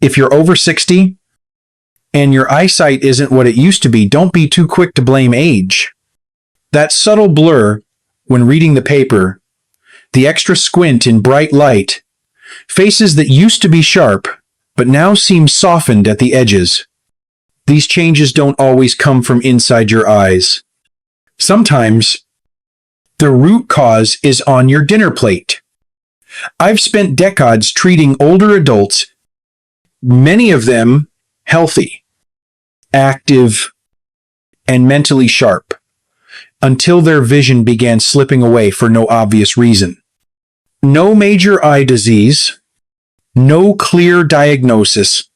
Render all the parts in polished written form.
If you're over 60 and your eyesight isn't what it used to be, don't be too quick to blame age. That subtle blur when reading the paper, the extra squint in bright light, faces that used to be sharp but now seem softened at the edges. These changes don't always come from inside your eyes. Sometimes the root cause is on your dinner plate. I've spent decades treating older adults, many of them healthy, active, and mentally sharp, until their vision began slipping away for no obvious reason. No major eye disease, no clear diagnosis,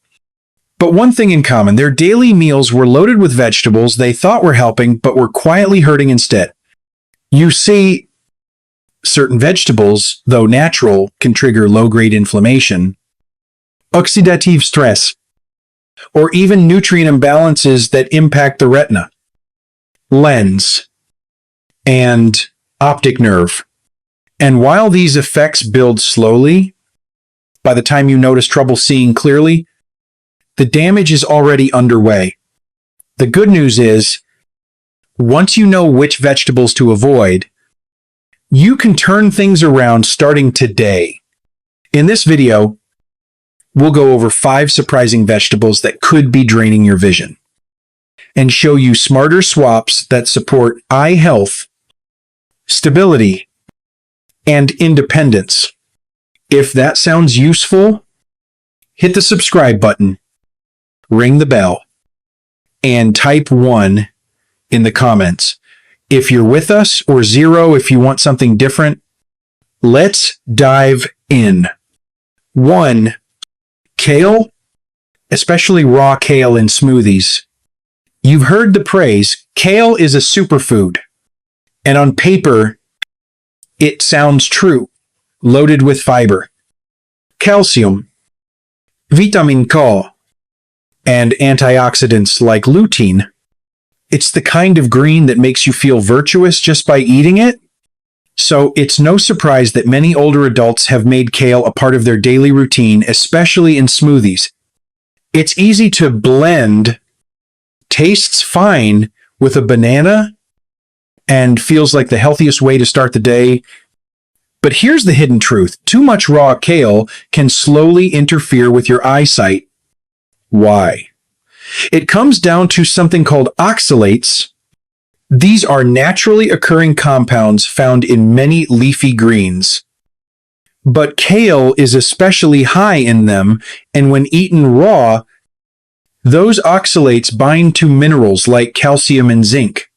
but one thing in common: their daily meals were loaded with vegetables they thought were helping, but were quietly hurting instead. You see, certain vegetables, though natural, can trigger low-grade inflammation, oxidative stress, or even nutrient imbalances that impact the retina, lens, and optic nerve. And while these effects build slowly, by the time you notice trouble seeing clearly, the damage is already underway. The good news is, once you know which vegetables to avoid, you can turn things around starting today. In this video, we'll go over 5 surprising vegetables that could be draining your vision and show you smarter swaps that support eye health, stability, and independence. If that sounds useful, hit the subscribe button, ring the bell, and type 1 in the comments if you're with us, or 0 if you want something different. Let's dive in. 1. Kale, especially raw kale in smoothies. You've heard the praise, kale is a superfood, and on paper, it sounds true. Loaded with fiber, calcium, vitamin K, and antioxidants like lutein. It's the kind of green that makes you feel virtuous just by eating it. So it's no surprise that many older adults have made kale a part of their daily routine, especially in smoothies. It's easy to blend, tastes fine with a banana, and feels like the healthiest way to start the day. But here's the hidden truth: too much raw kale can slowly interfere with your eyesight. Why? It comes down to something called oxalates. These are naturally occurring compounds found in many leafy greens. But kale is especially high in them, and when eaten raw, those oxalates bind to minerals like calcium and zinc,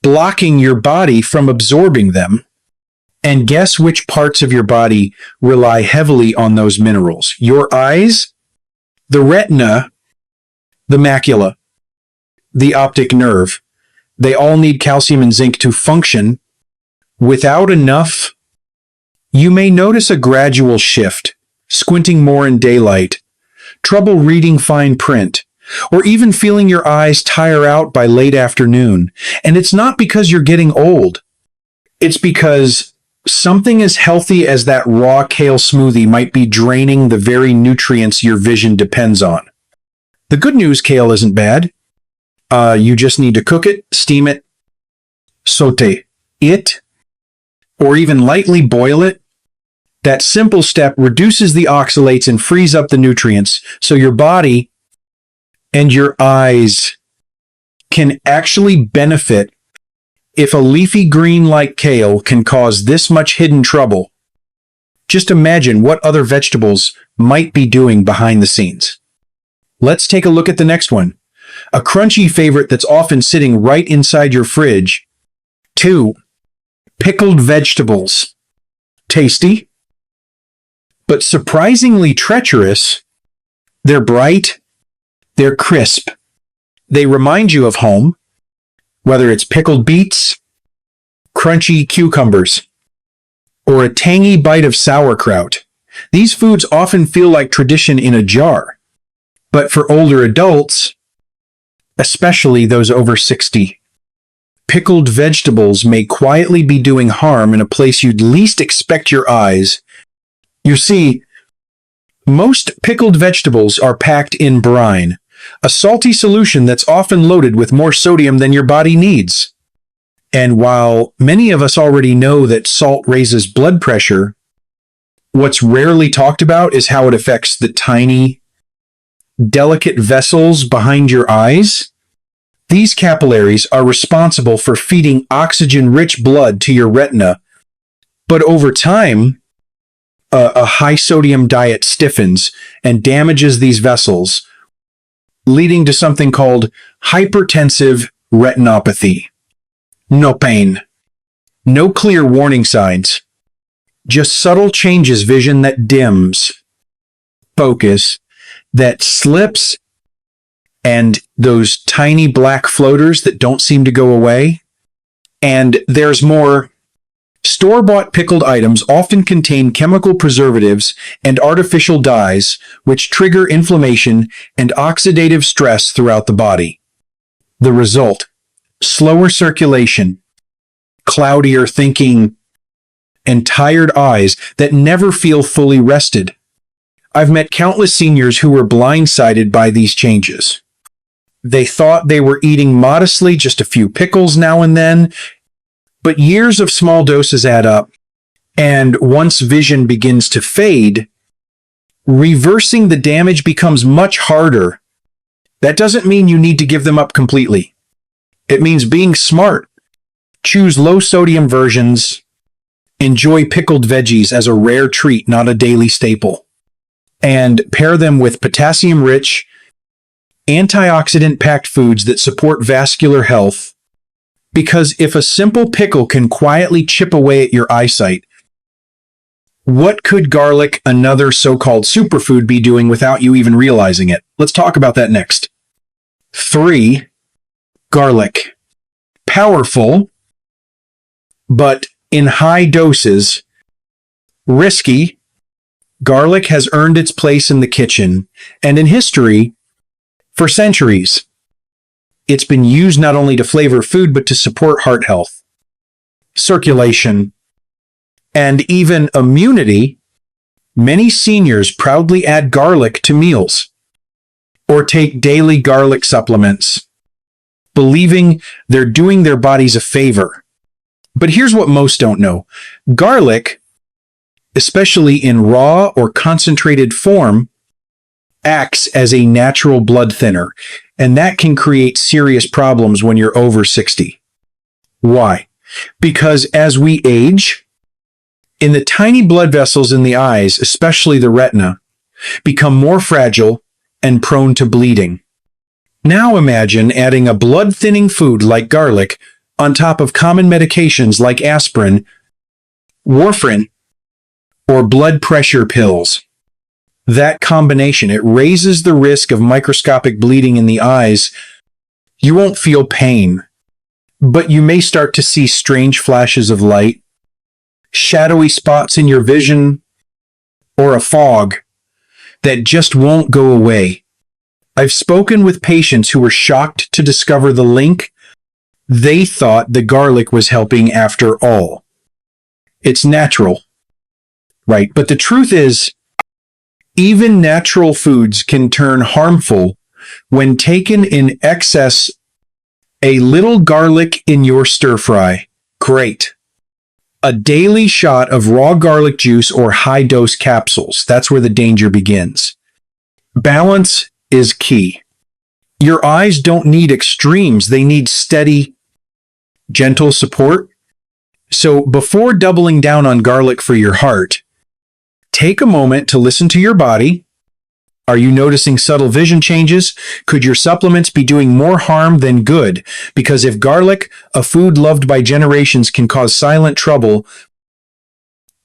blocking your body from absorbing them. And guess which parts of your body rely heavily on those minerals? Your eyes, the retina, the macula, the optic nerve. They all need calcium and zinc to function. Without enough, you may notice a gradual shift, squinting more in daylight, trouble reading fine print, or even feeling your eyes tire out by late afternoon. And it's not because you're getting old. It's because something as healthy as that raw kale smoothie might be draining the very nutrients your vision depends on. The good news: kale isn't bad. You just need to cook it, steam it, saute it, or even lightly boil it. That simple step reduces the oxalates and frees up the nutrients, so your body and your eyes can actually benefit. If a leafy green like kale can cause this much hidden trouble, just imagine what other vegetables might be doing behind the scenes. Let's take a look at the next one. A crunchy favorite that's often sitting right inside your fridge. 2. Pickled vegetables. Tasty, but surprisingly treacherous. They're bright, they're crisp. They remind you of home, whether it's pickled beets, crunchy cucumbers, or a tangy bite of sauerkraut. These foods often feel like tradition in a jar. But for older adults, especially those over 60, pickled vegetables may quietly be doing harm in a place you'd least expect your eyes. You see, Most pickled vegetables are packed in brine, a salty solution that's often loaded with more sodium than your body needs. And while many of us already know that salt raises blood pressure, what's rarely talked about is how it affects the tiny, delicate vessels behind your eyes. These capillaries are responsible for feeding oxygen-rich blood to your retina, but over time, a high-sodium diet stiffens and damages these vessels, leading to something called hypertensive retinopathy. No pain, no clear warning signs, just subtle changes, vision that dims, focus that slips, and those tiny black floaters that don't seem to go away. And there's more. Store-bought pickled items often contain chemical preservatives and artificial dyes, which trigger inflammation and oxidative stress throughout the body. The result: slower circulation, cloudier thinking, and tired eyes that never feel fully rested. I've met countless seniors who were blindsided by these changes. They thought they were eating modestly, just a few pickles now and then, but years of small doses add up, and once vision begins to fade, reversing the damage becomes much harder. That doesn't mean you need to give them up completely. It means being smart. Choose low-sodium versions. Enjoy pickled veggies as a rare treat, not a daily staple. And pair them with potassium-rich, antioxidant-packed foods that support vascular health. Because if a simple pickle can quietly chip away at your eyesight, what could garlic, another so-called superfood, be doing without you even realizing it? Let's talk about that next. 3. Garlic. Powerful, but in high doses. Risky. Garlic has earned its place in the kitchen and in history for centuries. It's been used not only to flavor food, but to support heart health, circulation, and even immunity. Many seniors proudly add garlic to meals or take daily garlic supplements, believing they're doing their bodies a favor. But here's what most don't know. Garlic, especially in raw or concentrated form, acts as a natural blood thinner, and that can create serious problems when you're over 60. Why? Because as we age, in the tiny blood vessels in the eyes, especially the retina, become more fragile and prone to bleeding. Now imagine adding a blood-thinning food like garlic on top of common medications like aspirin, warfarin, or blood pressure pills. That combination, it raises the risk of microscopic bleeding in the eyes. You won't feel pain, but you may start to see strange flashes of light, shadowy spots in your vision, or a fog that just won't go away. I've spoken with patients who were shocked to discover the link. They thought the garlic was helping after all. It's natural, right? But the truth is, even natural foods can turn harmful when taken in excess. A little garlic in your stir-fry. Great. A daily shot of raw garlic juice or high-dose capsules. That's where the danger begins. Balance is key. Your eyes don't need extremes. They need steady, gentle support. So before doubling down on garlic for your heart, take a moment to listen to your body. Are you noticing subtle vision changes? Could your supplements be doing more harm than good? Because if garlic, a food loved by generations, can cause silent trouble,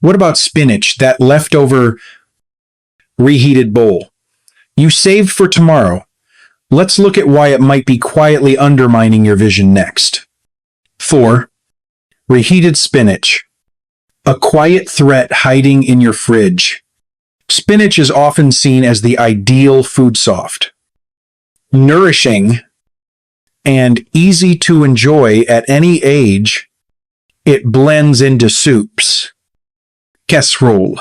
what about spinach, that leftover reheated bowl you saved for tomorrow? Let's look at why it might be quietly undermining your vision next. 4. Reheated spinach. A quiet threat hiding in your fridge. Spinach is often seen as the ideal food soft, nourishing, and easy to enjoy at any age. It blends into soups, casserole,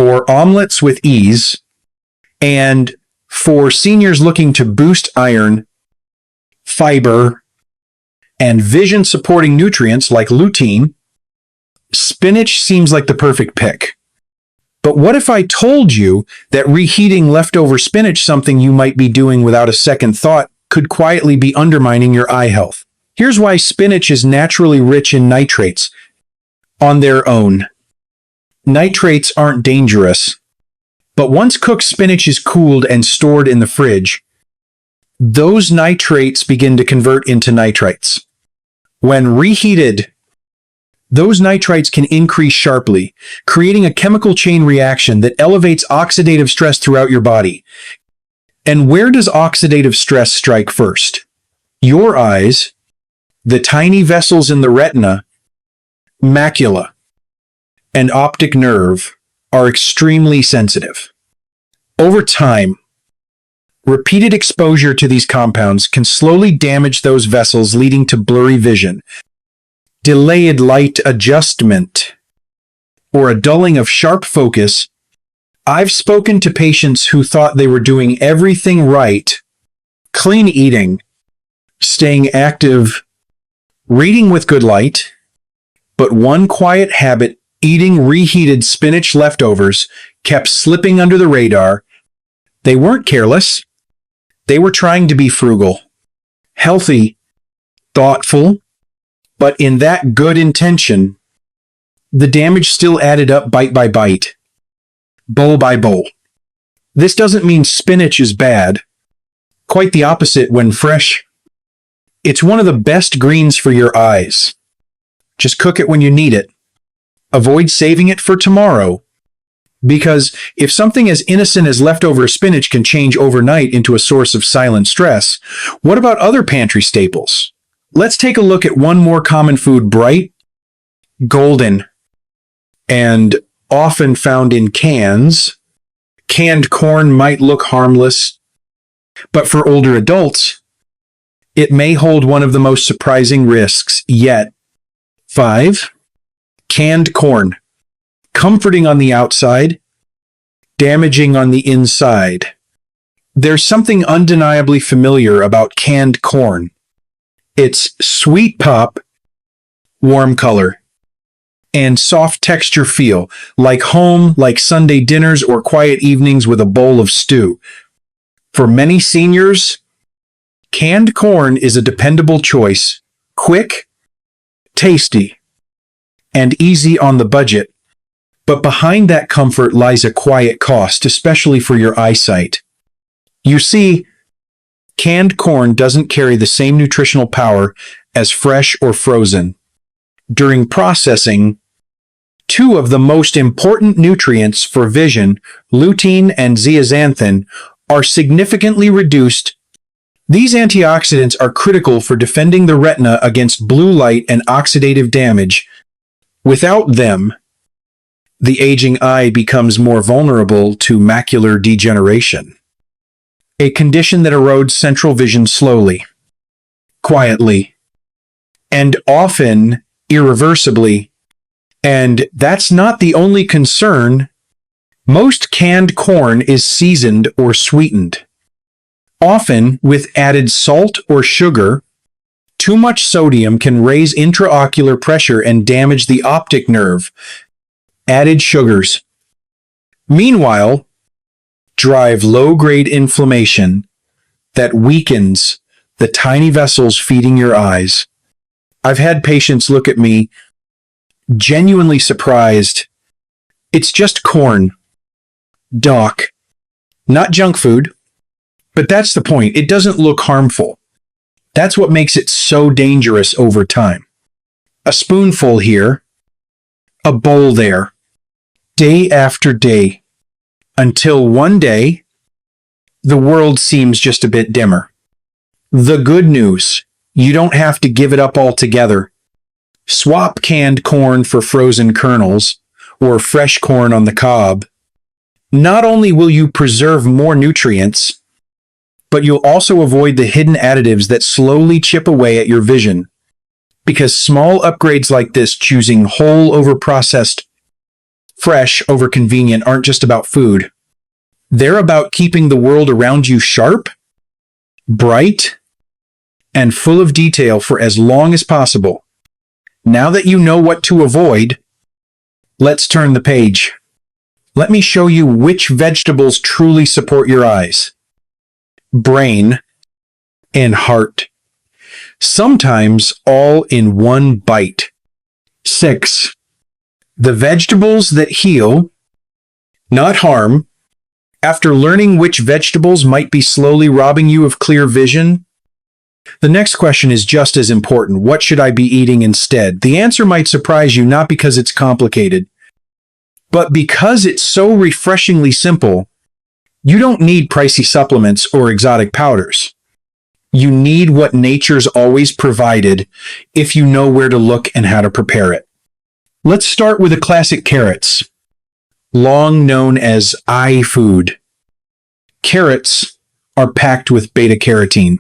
or omelets with ease, and for seniors looking to boost iron, fiber, and vision-supporting nutrients like lutein, spinach seems like the perfect pick. But what if I told you that reheating leftover spinach, something you might be doing without a second thought, could quietly be undermining your eye health? Here's why spinach is naturally rich in nitrates on their own. Nitrates aren't dangerous, but once cooked spinach is cooled and stored in the fridge, those nitrates begin to convert into nitrites. When reheated, those nitrites can increase sharply, creating a chemical chain reaction that elevates oxidative stress throughout your body. And where does oxidative stress strike first? Your eyes, the tiny vessels in the retina, macula, and optic nerve are extremely sensitive. Over time, repeated exposure to these compounds can slowly damage those vessels, leading to blurry vision, delayed light adjustment, or a dulling of sharp focus. I've spoken to patients who thought they were doing everything right: clean eating, staying active, reading with good light, but one quiet habit, eating reheated spinach leftovers, kept slipping under the radar. They weren't careless. They were trying to be frugal, healthy, thoughtful, but in that good intention, the damage still added up bite by bite, bowl by bowl. This doesn't mean spinach is bad. Quite the opposite when fresh. It's one of the best greens for your eyes. Just cook it when you need it. Avoid saving it for tomorrow. Because if something as innocent as leftover spinach can change overnight into a source of silent stress, what about other pantry staples? Let's take a look at one more common food: bright, golden, and often found in cans. Canned corn might look harmless, but for older adults, it may hold one of the most surprising risks yet. 5. Canned corn. Comforting on the outside, damaging on the inside. There's something undeniably familiar about canned corn. Its sweet pop, warm color, and soft texture feel, like home, like Sunday dinners or quiet evenings with a bowl of stew. For many seniors, canned corn is a dependable choice: quick, tasty, and easy on the budget. But behind that comfort lies a quiet cost, especially for your eyesight. You see, canned corn doesn't carry the same nutritional power as fresh or frozen. During processing, two of the most important nutrients for vision, lutein and zeaxanthin, are significantly reduced. These antioxidants are critical for defending the retina against blue light and oxidative damage. Without them, the aging eye becomes more vulnerable to macular degeneration, a condition that erodes central vision slowly, quietly, and often irreversibly. And that's not the only concern. Most canned corn is seasoned or sweetened, often with added salt or sugar. Too much sodium can raise intraocular pressure and damage the optic nerve. Added sugars, meanwhile, drive low-grade inflammation that weakens the tiny vessels feeding your eyes. I've had patients look at me genuinely surprised. It's just corn, doc, not junk food. But that's the point. It doesn't look harmful. That's what makes it so dangerous over time. A spoonful here, a bowl there, day after day, until one day, the world seems just a bit dimmer. The good news: you don't have to give it up altogether. Swap canned corn for frozen kernels or fresh corn on the cob. Not only will you preserve more nutrients, but you'll also avoid the hidden additives that slowly chip away at your vision. Because small upgrades like this, choosing whole over processed, fresh over convenient aren't just about food. They're about keeping the world around you sharp, bright, and full of detail for as long as possible. Now that you know what to avoid, let's turn the page. Let me show you which vegetables truly support your eyes, brain, and heart. Sometimes all in one bite. 6. The vegetables that heal, not harm. After learning which vegetables might be slowly robbing you of clear vision, the next question is just as important. What should I be eating instead? The answer might surprise you, not because it's complicated, but because it's so refreshingly simple. You don't need pricey supplements or exotic powders. You need what nature's always provided if you know where to look and how to prepare it. Let's start with the classic carrots, long known as eye food. Carrots are packed with beta-carotene,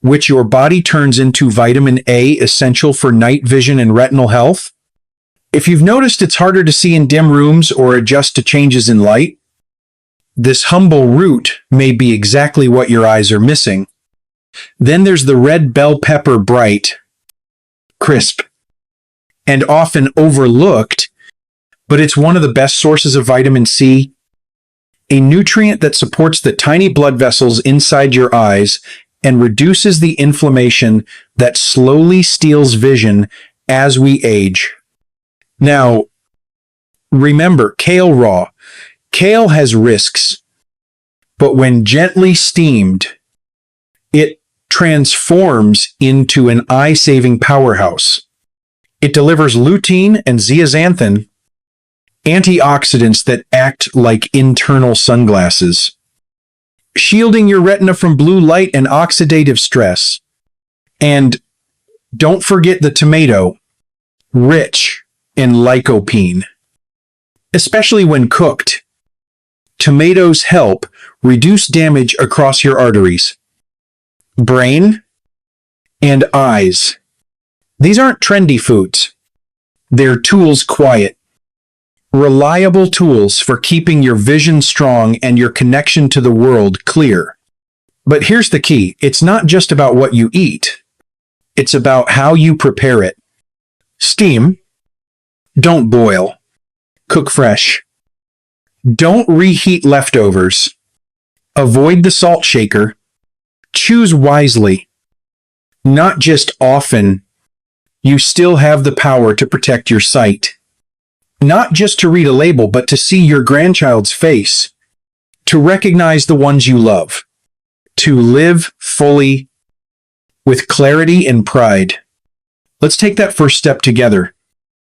which your body turns into vitamin A, essential for night vision and retinal health. If you've noticed it's harder to see in dim rooms or adjust to changes in light, this humble root may be exactly what your eyes are missing. Then there's the red bell pepper, bright, crisp, and often overlooked, but it's one of the best sources of vitamin C, a nutrient that supports the tiny blood vessels inside your eyes and reduces the inflammation that slowly steals vision as we age. Now, remember, kale raw. Kale has risks, but when gently steamed, it transforms into an eye-saving powerhouse. It delivers lutein and zeaxanthin, antioxidants that act like internal sunglasses, shielding your retina from blue light and oxidative stress. And don't forget the tomato, rich in lycopene. Especially when cooked, tomatoes help reduce damage across your arteries, brain, and eyes. These aren't trendy foods. They're tools, quiet, reliable tools for keeping your vision strong and your connection to the world clear. But here's the key. It's not just about what you eat. It's about how you prepare it. Steam. Don't boil. Cook fresh. Don't reheat leftovers. Avoid the salt shaker. Choose wisely. Not just often. You still have the power to protect your sight. Not just to read a label, but to see your grandchild's face. To recognize the ones you love. To live fully with clarity and pride. Let's take that first step together.